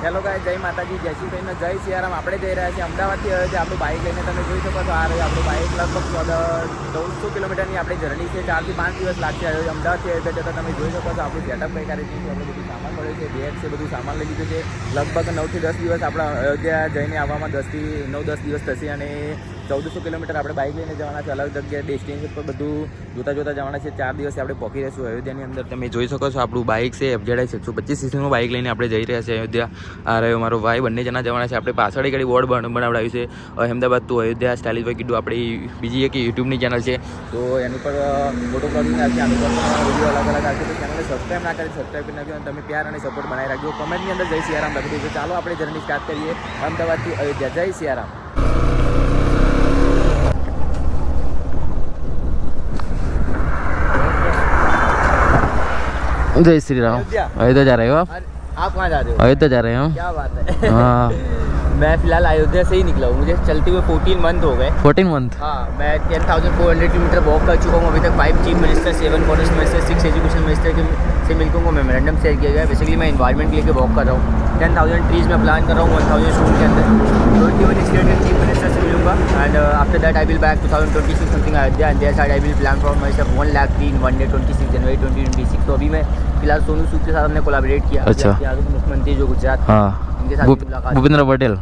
Hello guys, જય માતાજી, જય શ્રી કૃષ્ણ, જય સિયારામ. આપણે જઈ રહ્યા છીએ અમદાવાદથી. હવે આપણું બાઇક લઈને તમે જોઈ શકો છો. આ રહ્યું આપણું બાઇક. લગભગ 1400 કિલોમીટરની આપણી જર્ની છે. 4 થી 5 દિવસ લાગશે. હવે અમદાવાદથી અયોધ્યા જતાં તમે જોઈ શકો છો આપણું સેટઅપ કઈ કાર્ય છે. આપણે બધું સામાન મળ્યું છે, બેગ છે, બધું સામાન લઈ લીધું છે. લગભગ 9 થી 10 દિવસ આપણા અયોધ્યા જઈને આવવામાં 10 થી 9-10 દિવસ થશે. અને 1400 કિલોમીટર આપણે બાઇક લઈને જવાના છે. અલગ જગ્યાએ ડેસ્ટિનેશન પર બધું જોતા જવાના છે. 4 દિવસે આપણે પહોંચી રહીશું અયોધ્યાની અંદર. તમે જોઈ શકો છો આપણું બાઇક છે FZS 125 સીસીનું બાઇક લઈને આપણે જઈ રહ્યા છીએ અયોધ્યા. આ રહ્યો મારો ભાઈ, બંને જણા જવાના છે. આપણે પાછળ એક બોર્ડ બનાવડાવ્યું છે અહેમદાબાદ ટુ અયોધ્યા. સ્ટાઇલિશભાઈ કીધું આપણી બીજી એક યુટ્યુબની ચેનલ છે, તો એની પર ફોટો બ્લોગિંગ આવશે. આની પર વિડીયો અલગ અલગ આવશે. તો ચેનલને સબસ્ક્રાઈબ ના કરી સબસ્ક્રાઈબ કરી નાખ્યો. અને તમે પ્યાર અને સપોર્ટ બનાવી રાખજો. કમેન્ટની અંદર જય સિયારામ લખી દેજો. ચાલો આપણે જર્ની સ્ટાર્ટ કરીએ અમદાવાદથી અયોધ્યા. જય સિયારામ. जय श्री राम। अयोध्या जा रहे हो आप? आप कहाँ जा रहे हो? अयोध्या जा रहे हैं हम। क्या बात है। हाँ मैं फिलहाल अयोध्या से ही निकला हूँ। मुझे चलते हुए 14 मंथ हो गए। 14 मंथ। हाँ, मैं 10,400 किलोमीटर वॉक कर चुका हूँ अभी तक। 5 chief minister, 7 forest minister, 6 education minister से मिलकर उनको मेमोरेंडम शेयर किया गया है। बेसिकली मैं इन्वायरमेंट के लिए वॉक कर रहा हूँ। 10,000 ट्रीज में प्लान कर रहा हूँ 1,000 स्टूडेंट के अंदर। 21 स्टेट के चीफ मिनिस्टर से मिलूंगा। And after that I will back 2026 something Ayodhya. And their side I will plan for my self 1 lakh tree in 1 day 26 जनवरी 2026। तो अभी मैं फिलहाल सोनू सूद के साथ हमने कोलैबोरेट किया। अच्छा। मुख्यमंत्री जो गुजरात, हाँ इनके साथ मुलाकात। भूपेंद्र पटेल।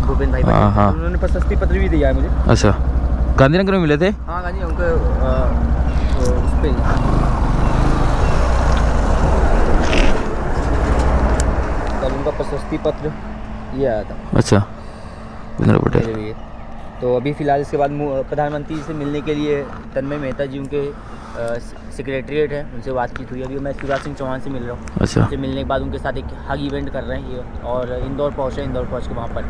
भूपेंद्र भाई पटेल। हाँ। उन्होंने प्रशस्ति पत्र भी दिया है मुझे। अच्छा, गांधीनगर में मिले थे? हाँ गांधी उनके उस पर कल उनका प्रशस्ति पत्र ये आया था। अच्छा, भूपेंद्र पटेल। मेरे लिए। तो अभी फ़िलहाल इसके बाद प्रधानमंत्री से मिलने के लिए तन्मय मेहता जी उनके सेक्रेटरीट है, उनसे बातचीत हुई। अभी मैं शिवराज सिंह चौहान से मिल रहा हूँ। अच्छा, उनसे मिलने के बाद उनके साथ एक हग इवेंट कर रहे हैं ये। और इंदौर पहुँचे। इंदौर पहुँच के वहाँ पर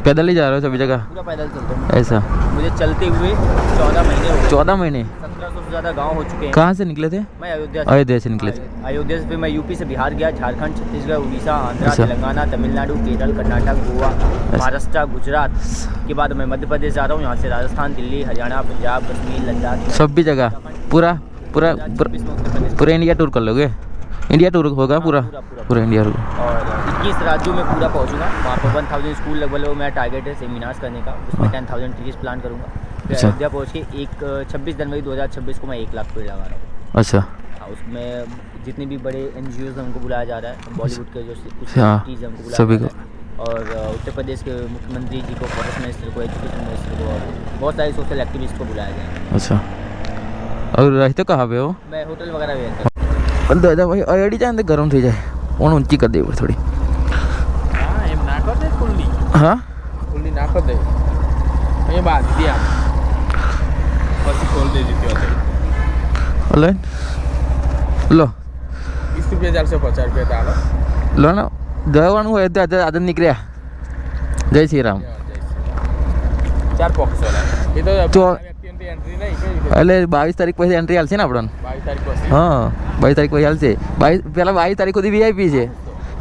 पैदल ही जा रहे हो सभी जगह? पूरा पैदल चलता हूँ। ऐसा? मुझे चलते हुए 14 महीने हो गए। 14 महीने? 1700 से ज़्यादा गाँव हो चुके हैं। कहाँ से निकले थे? मैं अयोध्या से निकले थे। अयोध्या से फिर मैं यूपी से बिहार गया, झारखंड, छत्तीसगढ़, उड़ीसा, आंध्रा, अच्छा। तेलंगाना, तमिलनाडु, केरल, कर्नाटक, गोवा, महाराष्ट्र, गुजरात के बाद मैं मध्य प्रदेश जा रहा हूँ। यहाँ से राजस्थान, दिल्ली, हरियाणा, पंजाब, कश्मीर, लद्दाख, सभी जगह पूरा पूरा पूरा इंडिया टूर कर लोगे? इंडिया टूर होगा पूरा? पूरा इंडिया टूर। और 21 राज्यों में पूरा पहुँचूंगा। वहाँ पर 1000 स्कूल लगभग मेरा टारगेट है सेमिनार्स करने का। उसमें 10,000 ट्रीज प्लान करूँगा। फिर अच्छा। अयोध्या पहुँच के 26 जनवरी 2026 को मैं 1 लाख पेड़ लगा रहा हूँ। अच्छा। हाँ, उसमें जितने भी बड़े NGOs हैं उनको बुलाया जा रहा है। बॉलीवुड के जो कुछ हाँ, चीज़ है उनको बुलाया सभी जा रहा है। और उत्तर प्रदेश के मुख्यमंत्री जी को, फॉरेस्ट मिनिस्टर को, एजुकेशन मिनिस्टर को और बहुत सारे सोशल एक्टिविस्ट को बुलाया गया है। अच्छा, और रहते कहाँ पे हो? मैं होटल वगैरह भी रहता हूँ। પણ દાદા ભાઈ અયડી જાય ને તો ગરમ થઈ જાય. ઓણ ઊંચી કરી દેવી થોડી. हाँ एम ना कर दे कुल्ली હા ना कर दे ये बात दिया बस खोल दे देती होते લે લો 20 रुपये 450 रुपये डालो લો ને જવાનું હોય તો આજે નીકળ્યા. જય શ્રી રામ. 4 बॉक्स वाला ये तो तो- व्यक्ति एंट्री नहीं એટલે 22 તારીખ પછી એન્ટ્રી હાલશે ને આપણને? 22 तारीख को હા 22 તારીખ પછી હાલશે. 22 તારીખ સુધી VIP છે,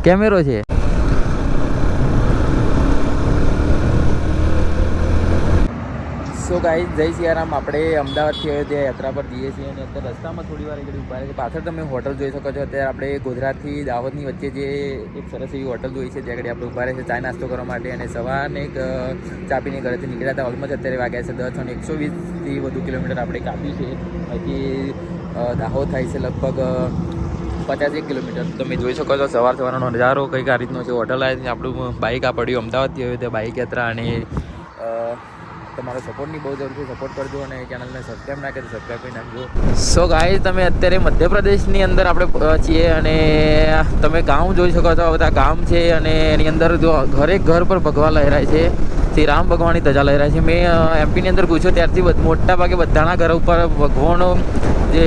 કેમેરો છે. સો ગાઈઝ જય સિયારામ. આપણે અમદાવાદથી અયોધ્યા યાત્રા પર જઈએ છીએ અને અત્યારે રસ્તામાં થોડી વાર આગળ ઊભા છે. પાછળ તમે હોટલ જોઈ શકો છો. અત્યારે આપણે ગોધરાથી દાહોદની વચ્ચે જે એક સરસ એવી હોટલ જોઈ છે ત્યાં આગળ આપણે ઊભા રહે છે ચા નાસ્તો કરવા માટે. અને સવારને એક ચા પીને ઘરેથી નીકળ્યા હતા. ઓલમોસ્ટ અત્યારે વાગ્યા છે 10 અને 120થી વધુ કિલોમીટર આપણે કાપ્યું છે. અહીંથી દાહોદ થાય છે લગભગ 51 કિલોમીટર. તમે જોઈ શકો છો સવારનો નજારો કંઈક આ રીતનો છે. હોટલ આવી આપણું બાઇક આ પડ્યું અમદાવાદથી અયોધ્યા બાઇક યાત્રા. અને તમારો સપોર્ટની બહુ જરૂર છે. સપોર્ટ કરજો અને ચેનલને સબસ્ક્રાઈબ ના કરી સબસ્ક્રાઈબ કરી નાખજો. સો ગાઈઝ તમે અત્યારે મધ્યપ્રદેશની અંદર આપણે છીએ અને તમે ગામ જોઈ શકો છો. બધા ગામ છે અને એની અંદર જો ઘરે ઘર પર ભગવા લહેરાય છે. શ્રી રામ ભગવાનની ધજા લહેરાય છે. મેં એમપીની અંદર પૂછ્યું ત્યારથી મોટા ભાગે બધાના ઘર ઉપર ભગવાનનો જે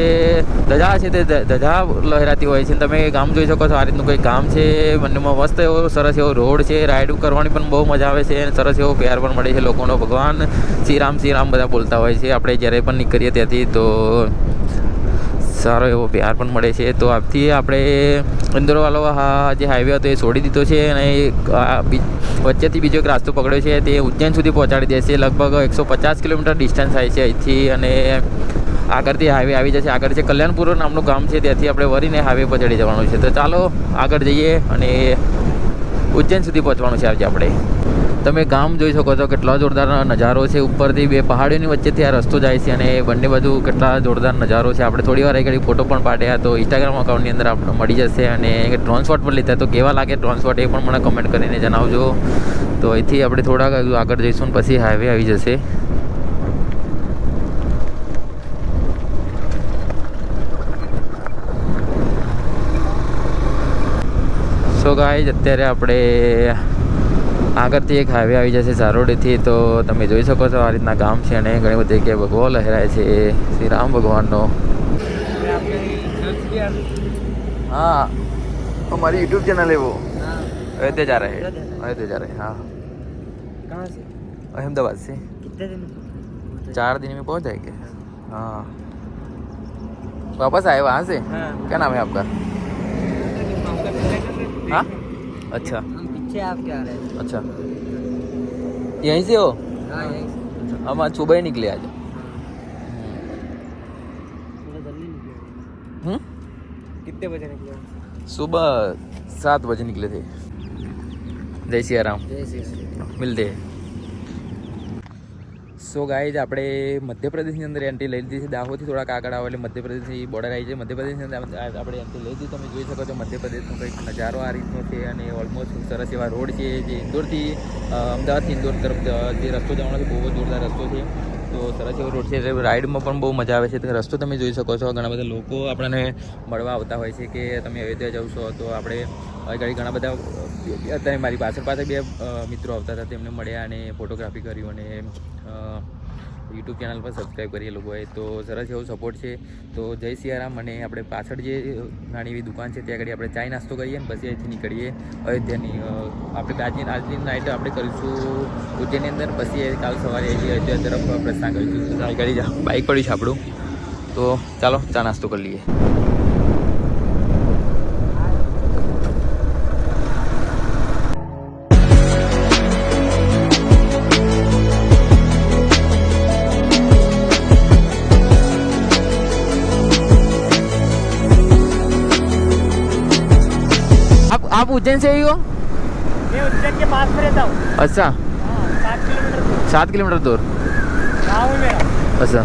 ધજા છે તે ધજા લહેરાતી હોય છે. તમે ગામ જોઈ શકો છો. આ રીતનું કોઈ ગામ છે. બંનેમાં મસ્ત એવો સરસ એવો રોડ છે. રાઇડ કરવાની પણ બહુ મજા આવે છે. સરસ એવો પ્યાર પણ મળે છે લોકોનો. ભગવાન શ્રી રામ બધા બોલતા હોય છે. આપણે જ્યારે પણ નીકળીએ ત્યાંથી તો સારો એવો પ્યાર પણ મળે છે. તો આથી આપણે ઇન્દોરવાળો જે હાઈવે હતો એ છોડી દીધો છે અને વચ્ચેથી બીજો એક રસ્તો પકડ્યો છે. તે ઉજ્જૈન સુધી પહોંચાડી દેશે. લગભગ 150 કિલોમીટર ડિસ્ટન્સ થાય છે અહીંથી. અને આગળથી હાઈવે આવી જશે. આગળ છે કલ્યાણપુર નામનું ગામ છે, ત્યાંથી આપણે વરીને હાઈવે પર ચડી જવાનું છે. તો ચાલો આગળ જઈએ અને ઉજ્જૈન સુધી પહોંચવાનું છે આજે આપણે. તમે ગામ જોઈ શકો છો, કેટલો જોરદાર નજારો છે. ઉપરથી બે પહાડીઓની વચ્ચેથી આ રસ્તો જાય છે અને બંને બાજુ કેટલા જોરદાર નજારો છે. આપણે થોડી વાર આગળ ફોટો પણ પાડ્યા, તો ઇન્સ્ટાગ્રામ અકાઉન્ટની અંદર આપણે મળી જશે. અને ડ્રોન શોટ પણ લીધા, તો કેવા લાગે ડ્રોન શોટ એ પણ મને કમેન્ટ કરીને જણાવજો. તો અહીંથી આપણે થોડાક આગળ જઈશું ને પછી હાઈવે આવી જશે. સો ગાઈઝ, અત્યારે આપણે આગળથી એક હાઈવે આવી જશે ઝારોડીથી. તો તમે જોઈ શકો છો આ રીતના ગામ છે અને ઘણી બધી જગ્યાએ ભગવો લહેરાય છે શ્રી રામ ભગવાનનો. हाँ, हमारी यूट्यूब चैनल है वो. अयोध्या जा रहे हैं. अयोध्या जा रहे हैं. हाँ. कहाँ से? अहमदाबाद से. कितने दिन? 4 दिन में पहुंच जाएंगे. हाँ, वापस आए वहाँ से. हाँ. क्या नाम है आपका? हाँ, अच्छा हम पीछे आपके आ रहे हैं. अच्छा. यहीं से हो? हाँ, यहीं से. हम आज सुबह ही निकले आज. थोड़ा जल्दी निकले. कितने बजे निकले? सुबह 7 बजे निकले थे. जय सिया राम. जय श्री राम. मिलते हैं. સો ગાઈઝ, આપણે મધ્યપ્રદેશની અંદર એન્ટ્રી લઈ લીધી છે. દાહોદથી થોડાક આગળ આવો એટલે મધ્યપ્રદેશની બોર્ડર આવી છે. મધ્યપ્રદેશની અંદર આપણે એન્ટ્રી લઈ લીધી. તમે જોઈ શકો છો મધ્યપ્રદેશનો કંઈક નજારો આ રીતનો છે અને ઓલમોસ્ટ સરસ એવા રોડ છે જે ઇન્દોરથી અમદાવાદથી ઇન્દોર તરફ જે રસ્તો જવાનો છે, બહુ જ જોરદાર રસ્તો છે. તો સરસ એવો રોડ છે. રાઈડમાં પણ બહુ મજા આવે છે. તો રસ્તો તમે જોઈ શકો છો. ઘણા બધા લોકો આપણને મળવા આવતા હોય છે કે તમે અયોધ્યા જાવ છો. તો આપણે આગળ ઘણા બધા અત્યારે મારી પાછળ બે મિત્રો આવતા હતા, તેમને મળ્યા અને ફોટોગ્રાફી કર્યું અને યુટ્યુબ ચેનલ પર સબસ્ક્રાઈબ કરીએ લોકોએ. તો સરસ એવો સપોર્ટ છે. તો જય સિયારામ. અને આપણે પાછળ જે નાની એવી દુકાન છે ત્યાં આગળ આપણે ચાય નાસ્તો કરીએ અને પછી અહીંથી નીકળીએ અયોધ્યાની. આપણે આજની નાઇટ આપણે કરીશું ઉજ્જૈનની અંદર, પછી કાલ સવારે અયોધ્યા તરફ પ્રસ્થાન કરીશું. આગળ બાઇક પડ્યું છે આપણું. તો ચાલો ચા નાસ્તો કરી લઈએ. आप उज्जैन से ही हो? मैं उज्जैन के पास में रहता हूँ. अच्छा. हाँ, 7 किलोमीटर दूर. 7 किलोमीटर दूर. गाँव है मेरा. अच्छा.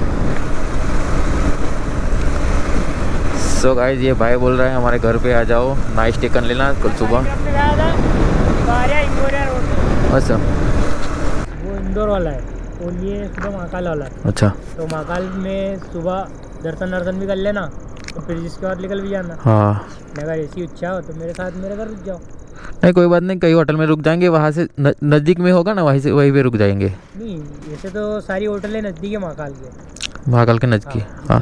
सो गाइस, ये भाई बोल रहे हैं हमारे घर पे आ जाओ, नाइट टेकन लेना कल सुबह. हमने गया था बारिया इंदौरिया रोड. अच्छा. वो इंदौर वाला है और ये सुबह महाकाल वाला है. अच्छा. तो महाकाल में सुबह दर्शन भी कर लेना तो फिर जिसके बाद निकल भी जाना. हाँ, अगर ऐसी इच्छा हो तो मेरे साथ मेरे घर रुक जाओ. नहीं कोई बात नहीं, कई होटल में रुक जाएंगे. वहाँ से नज़दीक में होगा ना, वहीं पे रुक जाएंगे. नहीं, वैसे तो सारी होटलें नज़दीक है महाकाल के. महाकाल के नज़दीक. हाँ,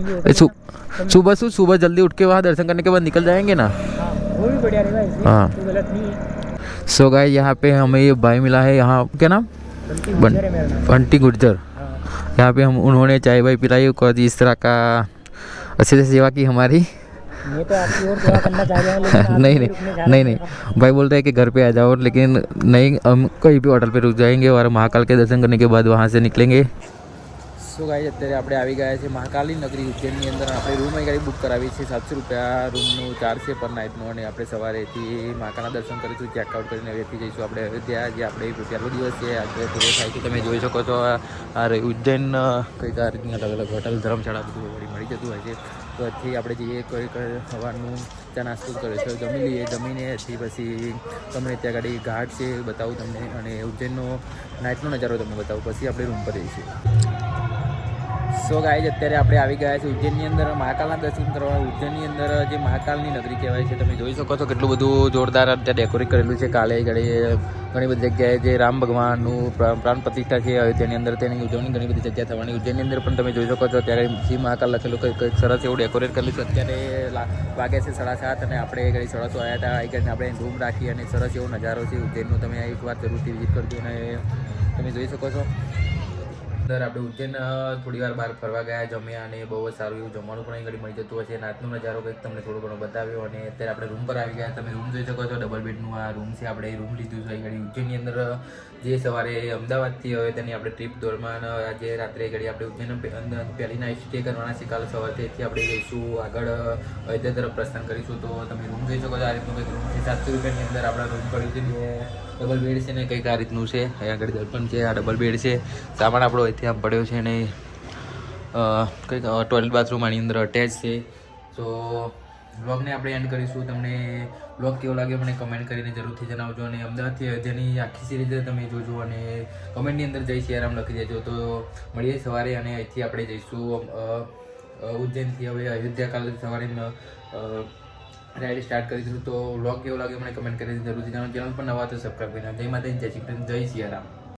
सुबह जल्दी उठ के वहाँ दर्शन करने के बाद निकल जाएंगे ना. हाँ, वो भी बढ़िया रहेगा. इसमें हाँ. तो गलत नहीं है. सो गाइस, यहाँ पे हमें ये भाई मिला है. यहाँ क्या नाम? गुर्जर है मेरा नाम. बंटी गुर्जर. हाँ. यहाँ पे उन्होंने चाय वाय पिलाई और इस तरह का अच्छे से सेवा की हमारी. मैं तो आपकी और सेवा करना चाह रहा हूँ लेकिन आप नहीं रुकने जा रहे नहीं हो. भाई बोलते हैं कि घर पे आ जाओ, लेकिन नहीं, हम कहीं भी होटल पे रुक जाएंगे और महाकाल के दर्शन करने के बाद वहाँ से निकलेंगे. સો ગાઈસ, અત્યારે આપણે આવી ગયા છે મહાકાલી નગરી ઉજ્જૈનની અંદર. આપણે રૂમ ગાડી બુક કરાવી છે. 700 રૂપિયા રૂમનું ચાર્જ છે પર નાઇટનું. અને આપણે સવારેથી મહાકાલના દર્શન કરીશું. ચેકઆઉટ કરીને હવેથી જઈશું આપણે અયોધ્યા. જે આપણે પહેલો દિવસ છે આજે પૂરો થાય છે. તમે જોઈ શકો છો આ ઉજ્જૈન કંઈક આ રીતની અલગ અલગ હોટલ ધર્મશાળા બધું મળી જતું હોય છે. તો અહીંથી આપણે જઈએ કંઈક સવારનું ચા નાસ્તો કરીશું, જમી લઈએ. જમીને પછી તમને ત્યાં આગળ ઘાટ છે બતાવું તમને, અને ઉજ્જૈનનો નાઇટનો નજારો તમને બતાવું. પછી આપણે રૂમ પર જઈશું. સો ગાઈઝ, અત્યારે આપણે આવી ગયા છે ઉજ્જૈનની અંદર મહાકાલના દર્શન કરવા. ઉજ્જૈનની અંદર જે મહાકાલની નગરી કહેવાય છે, તમે જોઈ શકો છો કેટલું બધું જોરદાર ત્યાં ડેકોરેટ કરેલું છે. કાલે ઘણી બધી જગ્યાએ જે રામ ભગવાનનું પ્રાણ પ્રતિષ્ઠા છે અયોધ્યાની અંદર, તેની ઉજવણી ઘણી બધી જગ્યાએ થવાની. ઉજ્જૈનની અંદર પણ તમે જોઈ શકો છો ત્યારે શ્રી મહાકાલ લખેલું કંઈક સરસ એવું ડેકોરેટ કરેલું છે. અત્યારે વાગે છે 7:30 અને આપણે ઘડી 6:30 આવ્યા હતા. આવી કરીને આપણે રૂમ રાખી અને સરસ એવો નજારો છે ઉજ્જૈનનો. તમે એકવાર જરૂરથી વિઝિટ કરજો. અને તમે જોઈ શકો છો અંદર આપણે ઉજ્જૈન થોડી વાર બહાર ફરવા ગયા, જમ્યા અને બહુ જ સારું એવું જમવાનું પણ અહીં ઘડી મળી જતું હશે. રાતનો નજારો કંઈક તમને થોડો ઘણો બતાવ્યો અને અત્યારે આપણે રૂમ પર આવી ગયા. તમે રૂમ જોઈ શકો છો, ડબલ બેડનું આ રૂમ છે. આપણે રૂમ લીધું છે અહીં ઘડી ઉજ્જૈનની અંદર. જે સવારે અમદાવાદથી હવે તેની આપણે ટ્રીપ દોરમાં આજે રાત્રે ઘડી આપણે ઉજ્જૈન પહેલી નાઇટ સ્ટે કરવાના છે. કાલે સવારથી અહીંથી આપણે જઈશું આગળ અયોધ્યા તરફ પ્રસ્થાન કરીશું. તો તમે રૂમ જોઈ શકો છો, આ રીતનું કંઈક રૂમ છે. 700 રૂપિયાની અંદર આપણે રૂમ પડ્યું છે. ડબલ બેડ છે ને કંઈક આ રીતનું છે. અહીંયા આગળ દર્પણ છે, આ ડબલ બેડ છે. સામાન આપણો અહીંથી આમ પડ્યો છે અને કંઈક ટોયલેટ બાથરૂમ આની અંદર અટેચ છે. તો વ્લોગને આપણે એન્ડ કરીશું. તમને વ્લોગ કેવો લાગ્યો મને કમેન્ટ કરીને જરૂરથી જણાવજો. અને અમદાવાદથી અયોધ્યાની આખી સિરીઝ તમે જોજો અને કમેન્ટની અંદર જય સિયારામ લખી દેજો. તો મળીએ સવારે અને અહીંથી આપણે જઈશું ઉજ્જૈનથી હવે અયોધ્યા. કાલે સવારે રાઈડ સ્ટાર્ટ કરીશું. તો વ્લોગ કેવો લાગ્યો મને કમેન્ટ કરીને જરૂરથી જણાવજો. ચેનલ પર નવા તો સબસ્ક્રાઈબ કરીને જય માતાજી, જય શ્રી કૃષ્ણ, જય સિયારામ.